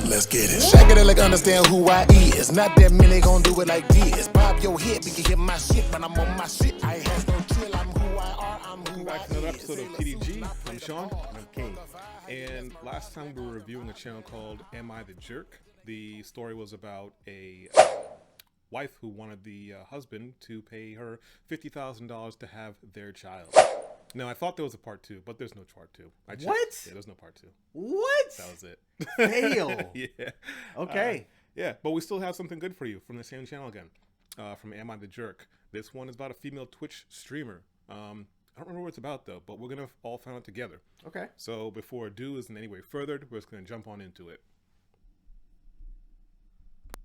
Let's get it. Shake it like understand who I is. Not that many gon' do it like this. Bob your head, we can hear my shit, but I'm on my shit. I has no chill. I'm who I are. I'm who back to another episode of TDG. I'm Sean. And I'm King. And last time we were reviewing a channel called Am I the Jerk? The story was about a wife who wanted the husband to pay her $50,000 to have their child. Now, I thought there was a part two, but there's no part two. I checked. What? Yeah, there's no part two. What? That was it. Fail. Yeah. Okay. Yeah, but we still have something good for you from the same channel again. From Am I the Jerk? This one is about a female Twitch streamer. I don't remember what it's about, though, but we're going to all find out together. Okay. So before ado is in any way furthered, we're just going to jump on into it.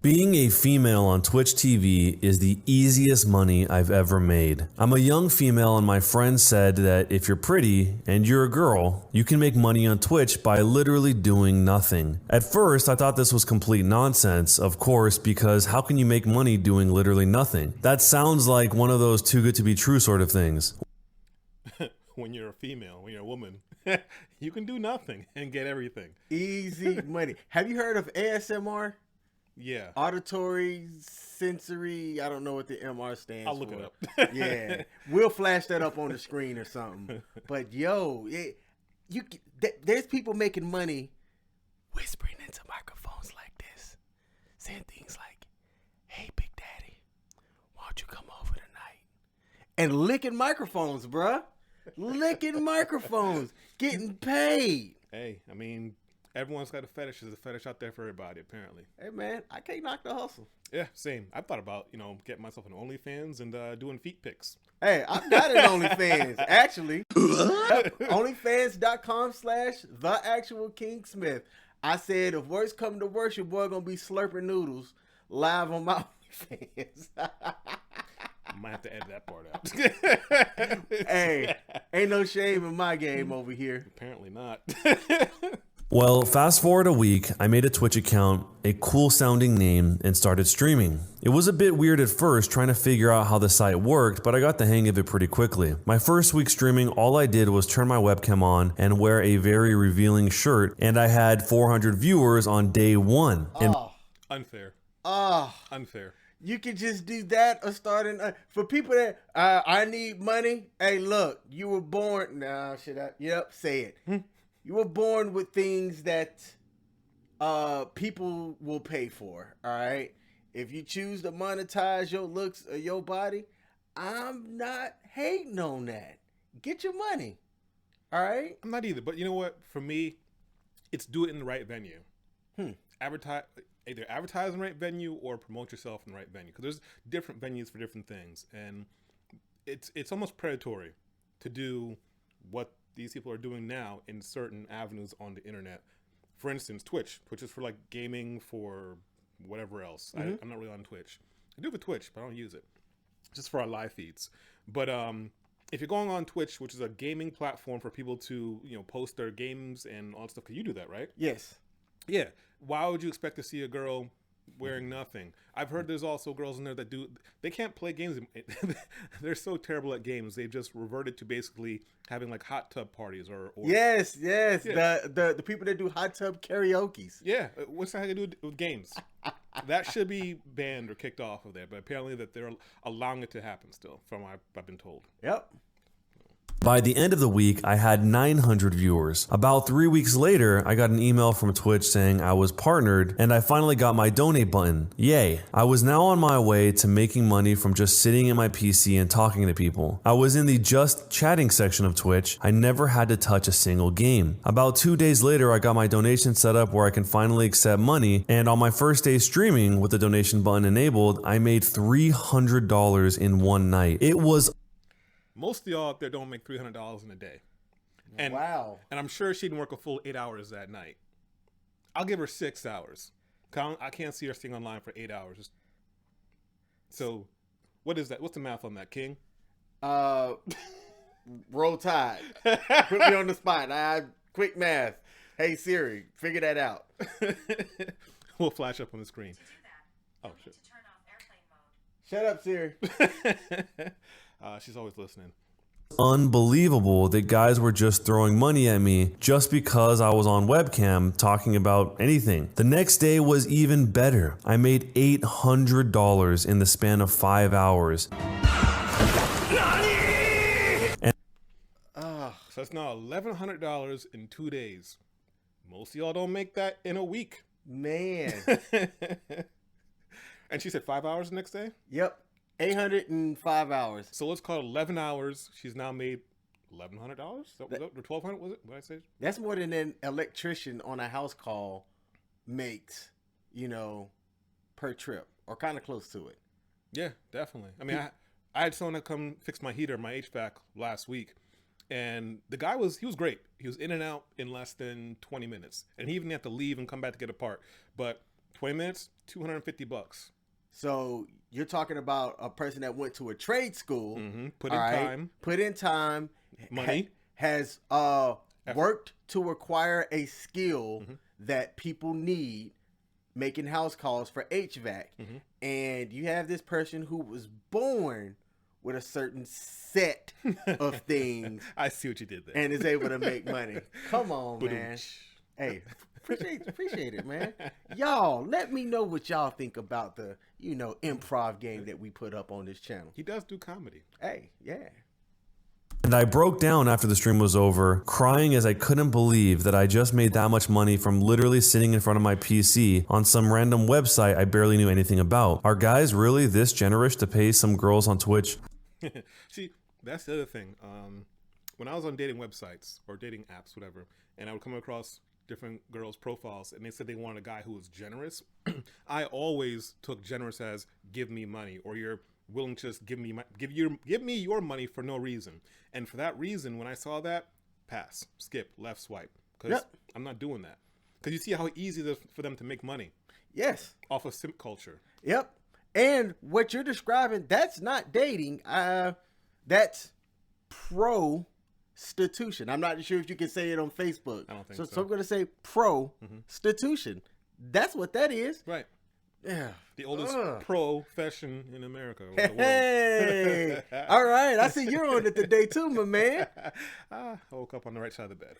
Being a female on Twitch TV is the easiest money I've ever made. I'm a young female and my friend said that if you're pretty and you're a girl, you can make money on Twitch by literally doing nothing. At first, I thought this was complete nonsense, of course, because how can you make money doing literally nothing? That sounds like one of those too good to be true sort of things. When you're a female, when you're a woman, you can do nothing and get everything. Easy money. Have you heard of ASMR? Yeah. Auditory, sensory, I don't know what the MR stands for. I'll look it up. Yeah. We'll flash that up on the screen or something. But yo, there's people making money whispering into microphones like this. Saying things like, hey, Big Daddy, why don't you come over tonight? And licking microphones, bruh. Licking microphones. Getting paid. Hey, I mean, everyone's got a fetish. There's a fetish out there for everybody, apparently. Hey, man, I can't knock the hustle. Yeah, same. I've thought about, getting myself an OnlyFans and doing feet pics. Hey, I've got an OnlyFans, actually. OnlyFans.com/TheActualKingSmith. I said, if worst come to worst, your boy gonna be slurping noodles live on my OnlyFans. I might have to edit that part out. Hey, ain't no shame in my game over here. Apparently not. Well, fast forward a week, I made a Twitch account, a cool sounding name, and started streaming. It was a bit weird at first trying to figure out how the site worked, but I got the hang of it pretty quickly. My first week streaming, all I did was turn my webcam on and wear a very revealing shirt, and I had 400 viewers on day one. And Unfair. Unfair. You could just do that or start for people that I need money. Hey, look, you were born. Nah, say it. You were born with things that people will pay for. All right. If you choose to monetize your looks or your body, I'm not hating on that. Get your money. All right. I'm not either, but you know what? For me, it's do it in the right venue. Either advertise in the right venue or promote yourself in the right venue, because there's different venues for different things, and it's almost predatory to do what these people are doing now in certain avenues on the internet. For instance, Twitch is for like gaming, for whatever else. I'm not really on Twitch. I do have a Twitch, but I don't use it, just for our live feeds. But if you're going on Twitch, which is a gaming platform for people to post their games and all that stuff, because you do that, right? Yes. Yeah. Why would you expect to see a girl wearing nothing? I've heard there's also girls in there that they can't play games. They're so terrible at games. They've just reverted to basically having like hot tub parties or Yes. Yeah. The people that do hot tub karaoke's. Yeah. What's that have to do with games? That should be banned or kicked off of there, but apparently that they're allowing it to happen still, from what I've been told. Yep. by the end of the week, I had 900 viewers. About 3 weeks later, I got an email from Twitch saying I was partnered and I finally got my donate button. Yay. I was now on my way to making money from just sitting at my PC and talking to people. I was in the just chatting section of Twitch. I never had to touch a single game. About 2 days later, I got my donation set up where I can finally accept money, and on my first day streaming with the donation button enabled, I made $300 in one night. It was most of y'all out there don't make $300 in a day. And, wow. And I'm sure she didn't work a full 8 hours that night. I'll give her 6 hours. I can't see her staying online for 8 hours. So, what is that? What's the math on that, King? Roll Tide. Put me on the spot. Quick math. Hey Siri, figure that out. We'll flash up on the screen. Oh, shit. Shut up, Siri. She's always listening. Unbelievable that guys were just throwing money at me just because I was on webcam talking about anything. The next day was even better. I made $800 in the span of 5 hours. So it's now $1,100 in 2 days. Most of y'all don't make that in a week. Man. And she said 5 hours the next day? Yep. 805 hours. So let's call it 11 hours. She's now made $1,100? Or $1,200, was it? What did I say? That's more than an electrician on a house call makes, per trip, or kind of close to it. Yeah, definitely. I mean, I had someone to come fix my heater, my HVAC last week. And the guy was great. He was in and out in less than 20 minutes. And he even had to leave and come back to get a part. But 20 minutes, $250. So you're talking about a person that went to a trade school. Mm-hmm. Put in time. Money. Has worked to acquire a skill that people need, making house calls for HVAC. Mm-hmm. And you have this person who was born with a certain set of things. I see what you did there. And is able to make money. Come on, man. Hey, appreciate it, man. Y'all, let me know what y'all think about the, improv game that we put up on this channel. He does do comedy. Hey, yeah. And I broke down after the stream was over, crying as I couldn't believe that I just made that much money from literally sitting in front of my PC on some random website I barely knew anything about. Are guys really this generous to pay some girls on Twitch? See, that's the other thing. When I was on dating websites or dating apps, whatever, and I would come across different girls' profiles and they said they wanted a guy who was generous, I always took generous as give me money, or you're willing to just give me your money for no reason. And for that reason, when I saw that, pass, skip, left swipe, because I'm not doing that. Because you see how easy it is for them to make money. Yes. Off of simp culture. Yep. And what you're describing, that's not dating. That's prostitution. I'm not sure if you can say it on Facebook. I don't think so. So I'm going to say prostitution. That's what that is. Right. Yeah. The oldest profession in America. Or the world. Hey. All right. I see you're on it today too, my man. I woke up on the right side of the bed.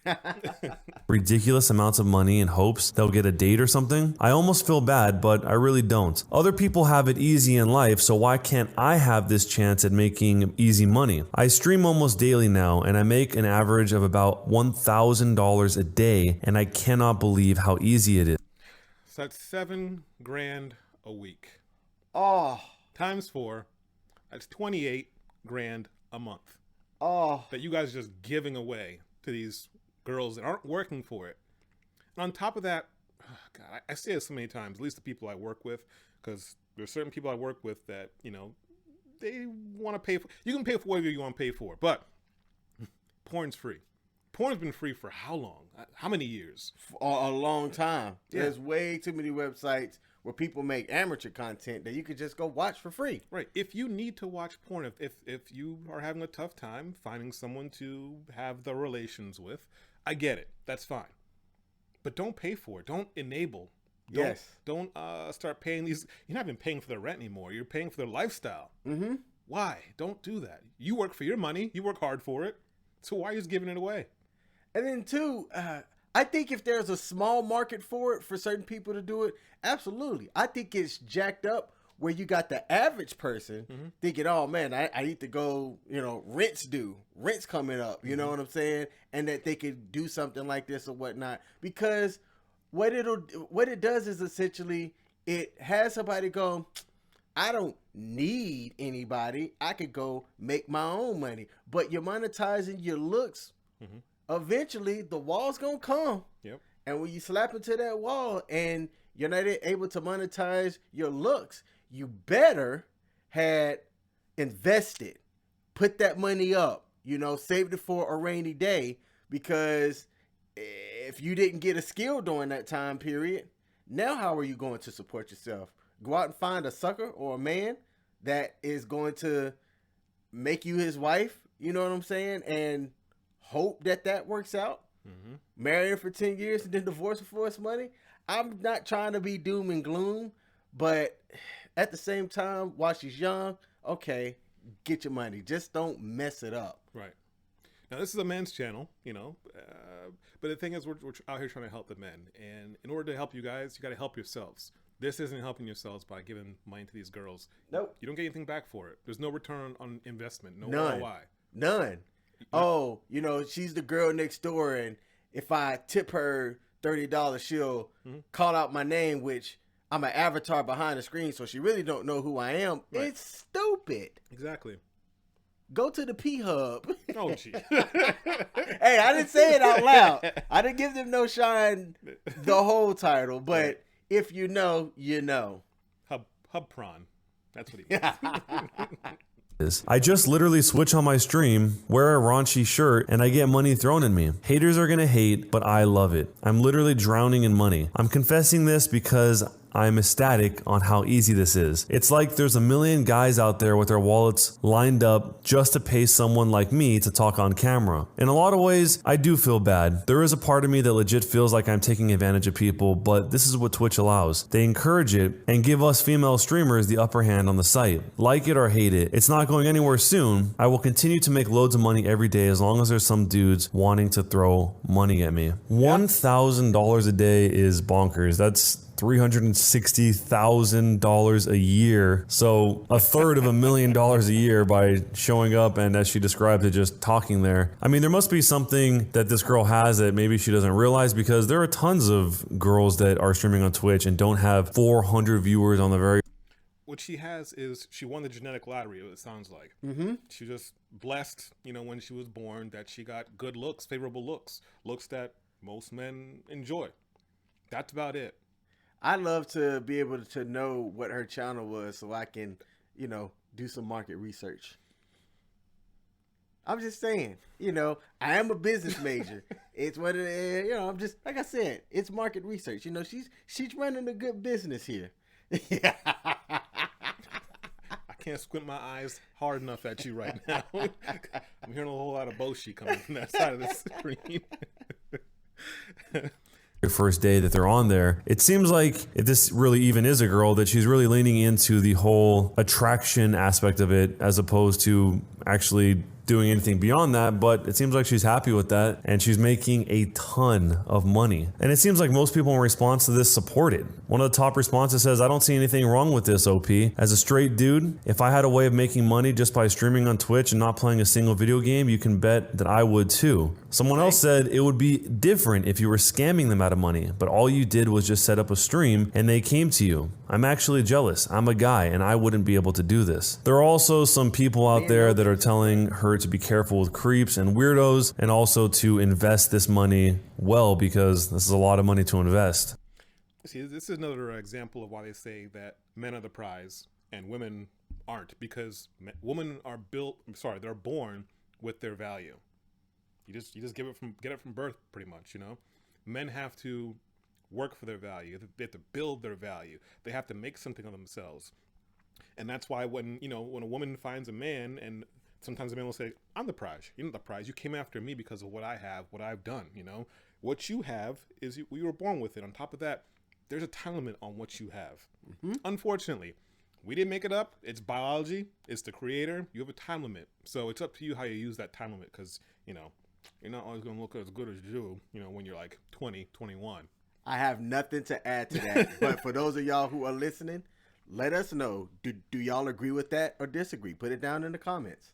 Ridiculous amounts of money in hopes they'll get a date or something? I almost feel bad, but I really don't. Other people have it easy in life, so why can't I have this chance at making easy money? I stream almost daily now, and I make an average of about $1,000 a day, and I cannot believe how easy it is. So that's $7,000 a week. Oh. Times 4, that's $28,000 a month. Oh. That you guys are just giving away to these girls that aren't working for it. And on top of that, God, I say this so many times, at least the people I work with, because there's certain people I work with that, they want to pay for, you can pay for whatever you want to pay for, but porn's free. Porn's been free for how long? How many years? A long time. Yeah. There's way too many websites where people make amateur content that you could just go watch for free. Right. If you need to watch porn, if you are having a tough time finding someone to have the relations with, I get it. That's fine. But don't pay for it. Don't enable. Don't start paying these. You're not even paying for their rent anymore. You're paying for their lifestyle. Mm-hmm. Why? Don't do that. You work for your money. You work hard for it. So why are you just giving it away? And then too, I think if there's a small market for it, for certain people to do it, absolutely. I think it's jacked up where you got the average person thinking, oh man, I need to go, rent's due. Rent's coming up, you know what I'm saying? And that they could do something like this or whatnot. Because what it does is essentially it has somebody go, I don't need anybody. I could go make my own money. But you're monetizing your looks. Eventually, the wall's going to come. Yep. And when you slap into that wall and you're not able to monetize your looks, you better had invested. Put that money up. Saved it for a rainy day. Because if you didn't get a skill during that time period, now how are you going to support yourself? Go out and find a sucker or a man that is going to make you his wife, you know what I'm saying? And hope that works out. Marry her for 10 years and then divorce her for his money. I'm not trying to be doom and gloom, but at the same time, while she's young, okay, get your money. Just don't mess it up. Right. Now, this is a men's channel, you know, but the thing is, we're out here trying to help the men. And in order to help you guys, you got to help yourselves. This isn't helping yourselves by giving money to these girls. Nope. You don't get anything back for it. There's no return on investment, no None. ROI. None. Oh, you know, she's the girl next door, and if I tip her $30, she'll call out my name, which I'm an avatar behind the screen, so she really don't know who I am. Right. It's stupid. Exactly. Go to the P-Hub. Oh, gee. Hey, I didn't say it out loud. I didn't give them no shine the whole title, but Right. if you know, you know. Hub prawn. That's what he means. I just literally switch on my stream, wear a raunchy shirt, and I get money thrown at me. Haters are gonna hate, but I love it. I'm literally drowning in money. I'm confessing this because I'm ecstatic on how easy this is. It's like there's a million guys out there with their wallets lined up just to pay someone like me to talk on camera. In a lot of ways, I do feel bad. There is a part of me that legit feels like I'm taking advantage of people, but this is what Twitch allows. They encourage it and give us female streamers the upper hand on the site. Like it or hate it, it's not going anywhere soon. I will continue to make loads of money every day as long as there's some dudes wanting to throw money at me. $1,000 a day is bonkers. That's $360,000 a year. So a third of $1,000,000 a year by showing up and, as she described it, just talking there. I mean, there must be something that this girl has that maybe she doesn't realize, because there are tons of girls that are streaming on Twitch and don't have 400 viewers on the very. What she has is she won the genetic lottery, it sounds like. She just blessed, you know, when she was born, that she got good looks, favorable looks that most men enjoy. That's about it. I'd love to be able to know what her channel was so I can, you know, do some market research. I'm just saying, you know, I am a business major. It's what it is, you know, I'm just, like I said, it's market research. You know, she's running a good business here. Yeah. I can't squint my eyes hard enough at you right now. I'm hearing a whole lot of Boshi coming from that side of the screen. First day that they're on there, it seems like if this really even is a girl, that she's really leaning into the whole attraction aspect of it as opposed to actually doing anything beyond that. But it seems like she's happy with that, and she's making a ton of money. And it seems like most people in response to this support it. One of the top responses says, "I don't see anything wrong with this, OP. As a straight dude, if I had a way of making money just by streaming on Twitch and not playing a single video game, you can bet that I would too." Someone else said it would be different if you were scamming them out of money, but all you did was just set up a stream and they came to you. I'm actually jealous. I'm a guy and I wouldn't be able to do this. There are also some people out there that are telling her to be careful with creeps and weirdos, and also to invest this money well, because this is a lot of money to invest. See, this is another example of why they say that men are the prize and women aren't, because women are they're born with their value. You just get it from birth, pretty much, you know. Men have to work for their value. They have to build their value. They have to make something of themselves. And that's why when a woman finds a man, and sometimes a man will say, "I'm the prize. You're not the prize. You came after me because of what I have, what I've done, you know. What you have is you were born with it. On top of that, there's a time limit on what you have." Unfortunately, we didn't make it up. It's biology. It's the creator. You have a time limit. So it's up to you how you use that time limit, because, you know, you're not always going to look as good as you do, you know, when you're like 20, 21. I have nothing to add to that. But for those of y'all who are listening, let us know. Do y'all agree with that or disagree? Put it down in the comments.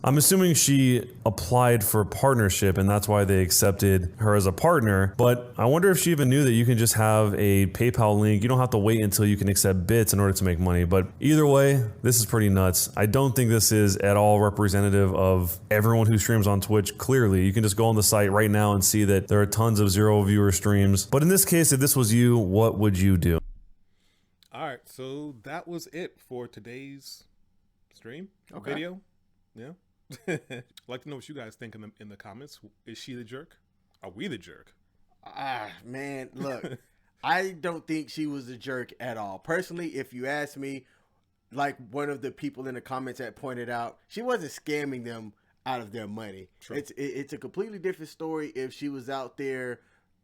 I'm assuming she applied for a partnership and that's why they accepted her as a partner, but I wonder if she even knew that you can just have a PayPal link. You don't have to wait until you can accept bits in order to make money. But either way, this is pretty nuts. I don't think this is at all representative of everyone who streams on Twitch. Clearly, you can just go on the site right now and see that there are tons of 0 viewer streams. But in this case, if this was you, what would you do? All right, so that was it for today's stream video. Yeah. I'd like to know what you guys think in the comments. Is she the jerk? Are we the jerk? Man, look, I don't think she was a jerk at all. Personally, if you ask me, like one of the people in the comments that pointed out, she wasn't scamming them out of their money. True. It's a completely different story if she was out there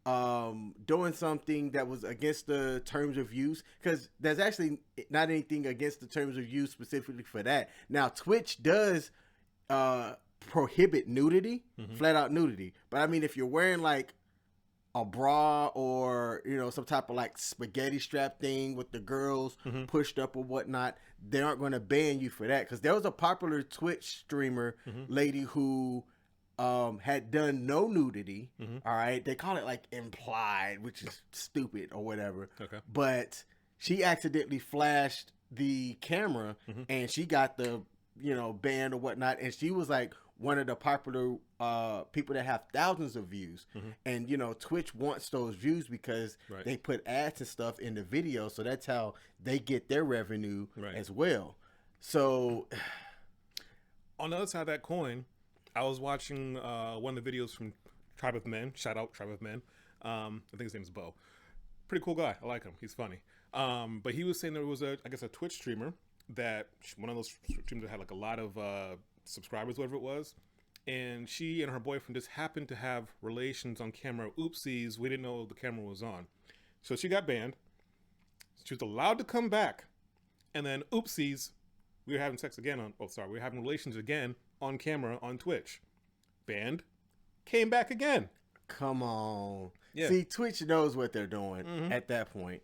doing something that was against the terms of use, because there's actually not anything against the terms of use specifically for that. Now, Twitch does prohibit nudity, flat out nudity. But I mean, if you're wearing like a bra or, you know, some type of like spaghetti strap thing with the girls pushed up or whatnot, they aren't going to ban you for that. Because there was a popular Twitch streamer lady who had done no nudity. All right. They call it like implied, which is stupid or whatever. Okay. But she accidentally flashed the camera and she got the, you know, banned or whatnot. And she was like one of the popular people that have thousands of views. And, you know, Twitch wants those views because they put ads and stuff in the video. So that's how they get their revenue as well. So on the other side of that coin, I was watching one of the videos from Tribe of Men. Shout out Tribe of Men. I think his name is Bo. Pretty cool guy. I like him. He's funny. But he was saying there was a Twitch streamer that one of those streamers that had like a lot of subscribers, whatever it was. And she and her boyfriend just happened to have relations on camera. Oopsies, we didn't know the camera was on. So she got banned. She was allowed to come back. And then oopsies, we were having sex again we were having relations again on camera on Twitch. Banned. Came back again. Come on. Yeah. See, Twitch knows what they're doing at that point.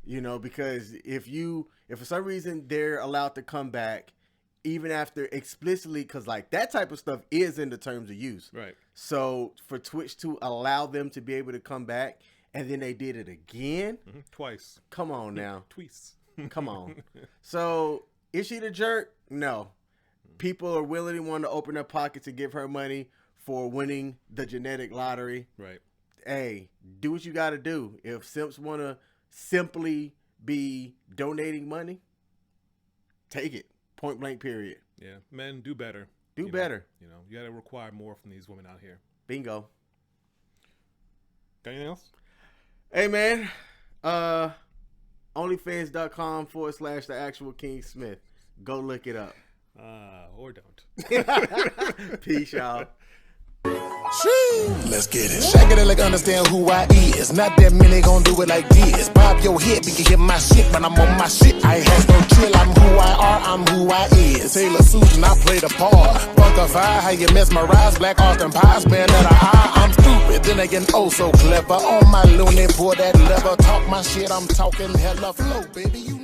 You know, because if for some reason they're allowed to come back, even after explicitly, because like that type of stuff is in the terms of use. Right. So for Twitch to allow them to be able to come back and then they did it again. Twice. Come on now. Twice. Come on. So is she the jerk? No. People are willing to want to open their pockets and give her money for winning the genetic lottery. Right. Hey, do what you got to do. If simps want to simply be donating money, take it. Point blank, period. Yeah, men, do better. Do better. You know, you got to require more from these women out here. Bingo. Got anything else? Hey, man. Onlyfans.com/The Actual King Smith. Go look it up. Or don't. Peace, y'all. Let's get it. Shake it like understand who I is. Not that many gon' do it like this. Bob your head, you can hear my shit, but I'm on my shit. I ain't has no chill. I'm who I are, I'm who I is. Taylor Susan, I play the part. Buckify, how you mesmerize. Black Austin pies, man, that I'm stupid. Then again, oh so clever. On my loony, pour that lever. Talk my shit, I'm talking hella flow, baby. You